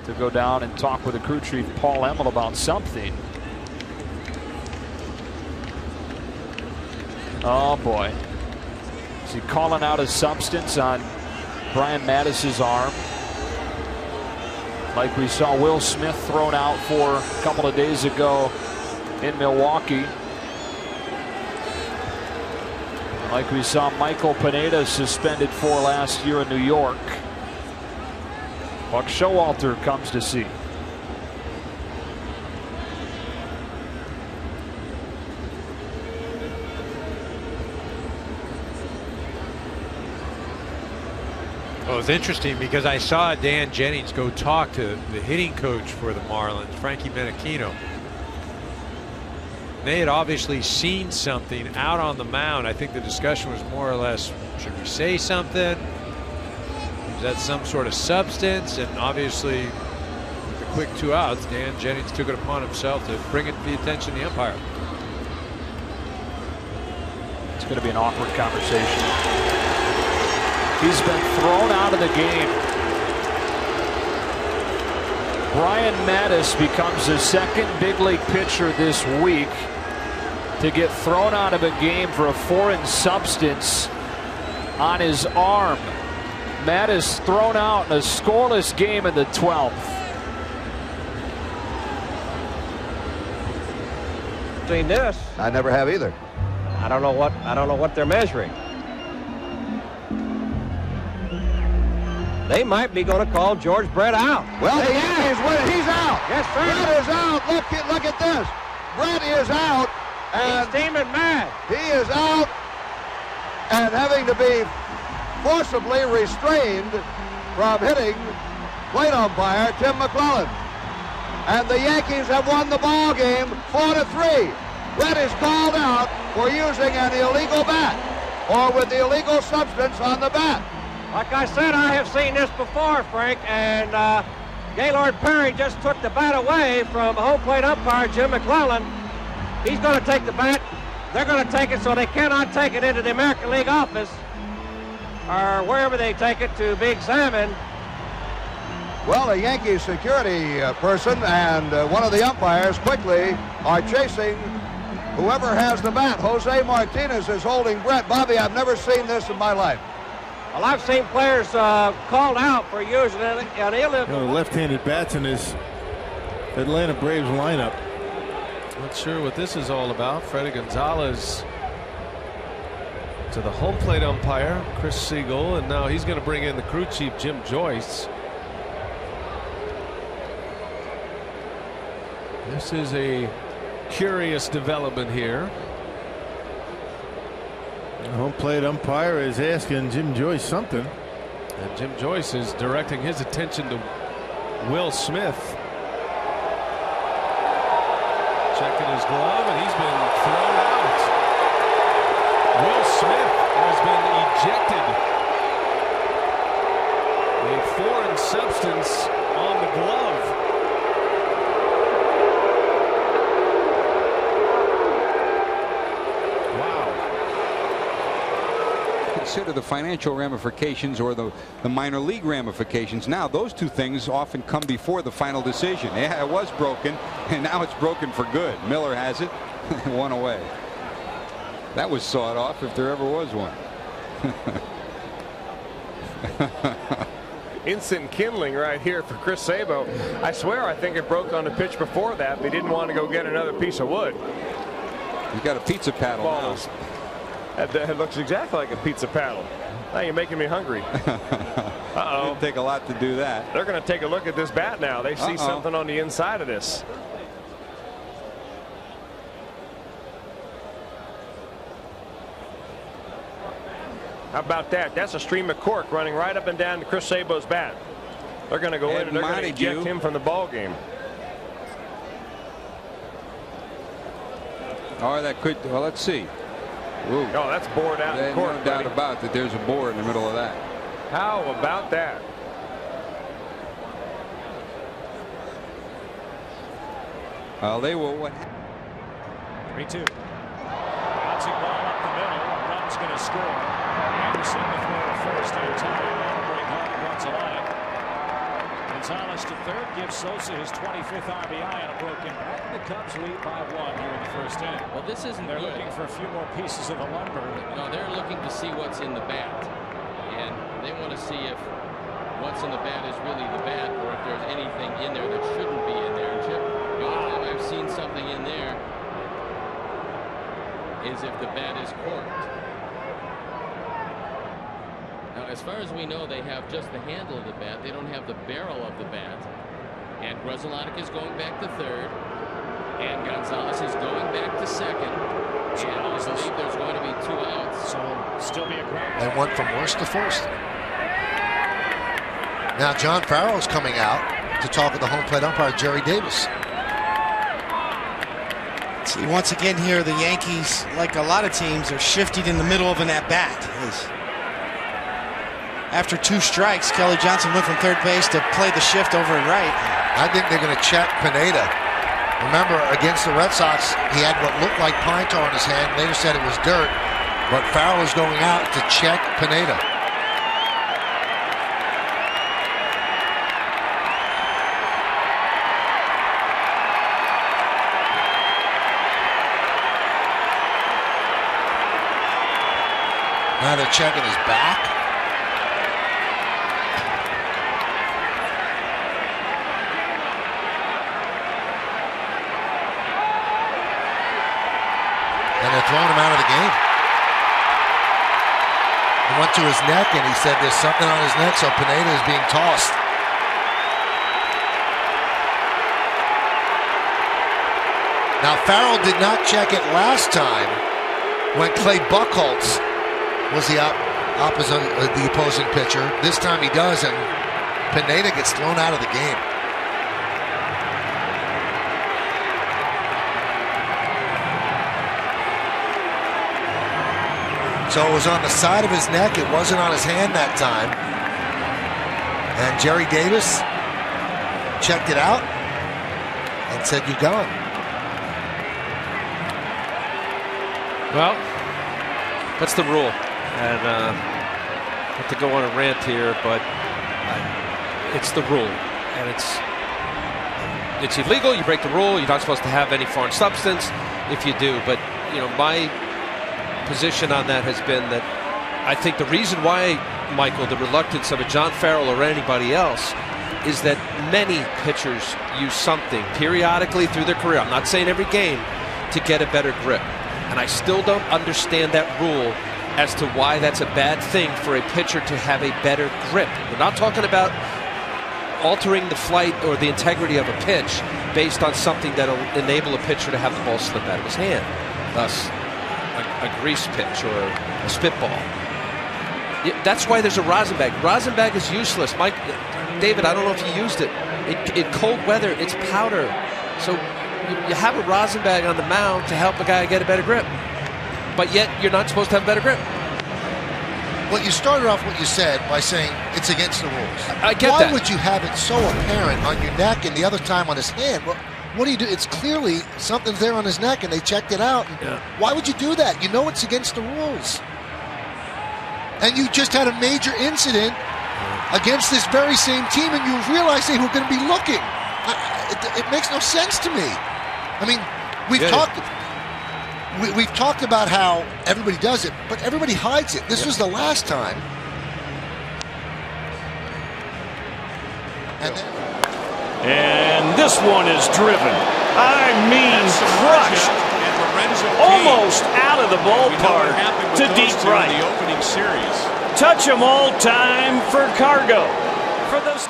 to go down and talk with the crew chief, Paul Emmel, about something. Oh boy. Is he calling out a substance on Brian Matusz's arm? Like we saw Will Smith thrown out for a couple of days ago in Milwaukee. Like we saw Michael Pineda suspended for last year in New York. Buck Showalter comes to see. Well, it's interesting because I saw Dan Jennings go talk to the hitting coach for the Marlins, Frankie Menachino. They had obviously seen something out on the mound. I think the discussion was more or less, should we say something? Is that some sort of substance? And obviously, with the quick 2 outs, Dan Jennings took it upon himself to bring it to the attention of the umpire. It's going to be an awkward conversation. He's been thrown out of the game. Brian Matusz becomes the second big league pitcher this week to get thrown out of a game for a foreign substance on his arm. Matusz thrown out in a scoreless game in the 12th. Seen this? I never have either. I don't know what they're measuring. They might be going to call George Brett out. Well, the Yankees win it. He's out. Yes, sir. Brett is out. Look at this. Brett is out. And he's steaming mad. He is out and having to be forcibly restrained from hitting plate umpire Tim McClellan. And the Yankees have won the ball game 4-3. Brett is called out for using an illegal bat or with the illegal substance on the bat. Like I said, I have seen this before, Frank, and Gaylord Perry just took the bat away from home plate umpire Jim McClellan. He's going to take the bat. They're going to take it so they cannot take it into the American League office or wherever they take it to be examined. Well, a Yankee security person and one of the umpires quickly are chasing whoever has the bat. Jose Martinez is holding Brett. Bobby, I've never seen this in my life. Well, I've seen players called out for using an illegal. Left-handed bats in this Atlanta Braves lineup. Not sure what this is all about. Freddie Gonzalez to the home plate umpire, Chris Siegel, and now he's going to bring in the crew chief, Jim Joyce. This is a curious development here. The home plate umpire is asking Jim Joyce something. And Jim Joyce is directing his attention to Will Smith. Checking his glove, and he's been thrown out. Will Smith has been ejected. A foreign substance on the glove. Consider the financial ramifications or the minor league ramifications. Now those two things often come before the final decision. Yeah, it was broken and now it's broken for good. Miller has it. One away. That was sawed off if there ever was one. Instant kindling right here for Chris Sabo. I swear I think it broke on the pitch before that, but he didn't want to go get another piece of wood. You got a pizza paddle now. That looks exactly like a pizza paddle. Now you're making me hungry. Uh-oh. It'd take a lot to do that. They're going to take a look at this bat now. They see something on the inside of this. How about that? That's a stream of cork running right up and down to Chris Sabo's bat. They're going to go in and they're going to eject him from the ball game. Or that could, well, let's see. Ooh. Oh, that's bored out in court. No doubt about that. There's a board in the middle of that. How about that? Well, they will. 3-2. Bouncing ball up the middle. Run's going to score. Anderson to throw to first. They'll tie it. That'll break home. Runs a line. And Gonzalez to third gives Sosa his 25th RBI on a broken bat. The Cubs lead by 1 here in the first inning. Well, this isn't They're good. looking for a few more pieces of the lumber. No, they're looking to see what's in the bat, and they want to see if what's in the bat is really the bat, or if there's anything in there that shouldn't be in there. Chip, the only time I've seen something in there is if the bat is corked. Now, as far as we know, they have just the handle of the bat. They don't have the barrel of the bat. And Grzelcyk is going back to third. And Gonzalez is going back to second. And I believe there's going to be 2 outs. So still be a ground. They went from worst to first. Now John Farrell's coming out to talk with the home plate umpire, Jerry Davis. See, once again here, the Yankees, like a lot of teams, are shifting in the middle of an at-bat. After 2 strikes, Kelly Johnson went from third base to play the shift over and right. I think they're going to check Pineda. Remember, against the Red Sox, he had what looked like pine tar in his hand. Later said it was dirt. But Farrell is going out to check Pineda. Now they're checking his back. And they're throwing him out of the game. He went to his neck and he said there's something on his neck, so Pineda is being tossed. Now Farrell did not check it last time when Clay Buchholz was the opposing pitcher. This time he does, and Pineda gets thrown out of the game. So it was on the side of his neck. It wasn't on his hand that time. And Jerry Davis checked it out and said, "You're gone." Well, that's the rule. And not to go on a rant here, but it's the rule. And it's illegal. You break the rule. You're not supposed to have any foreign substance if you do. But, you know, my position on that has been that I think the reason why, Michael, the reluctance of a John Farrell or anybody else is that many pitchers use something periodically through their career, I'm not saying every game, to get a better grip. And I still don't understand that rule as to why that's a bad thing for a pitcher to have a better grip. We're not talking about altering the flight or the integrity of a pitch based on something that'll enable a pitcher to have the ball slip out of his hand. Thus, a grease pitch or a spitball. That's why there's a rosin bag. Rosin bag is useless. David, I don't know if you used it. In cold weather, it's powder. So you have a rosin bag on the mound to help a guy get a better grip. But yet, you're not supposed to have a better grip. Well, you started off what you said by saying it's against the rules. I get that. Why would you have it so apparent on your neck and the other time on his hand? Well, what do you do? It's clearly something's there on his neck and they checked it out. Yeah. Why would you do that? You know it's against the rules. And you just had a major incident against this very same team and you realized they were going to be looking. It makes no sense to me. I mean, we've talked about how everybody does it, but everybody hides it. This was the last time. And this one is driven. I mean, crushed. Almost out of the ballpark to deep right. Touch 'em all time for Cargo. For those.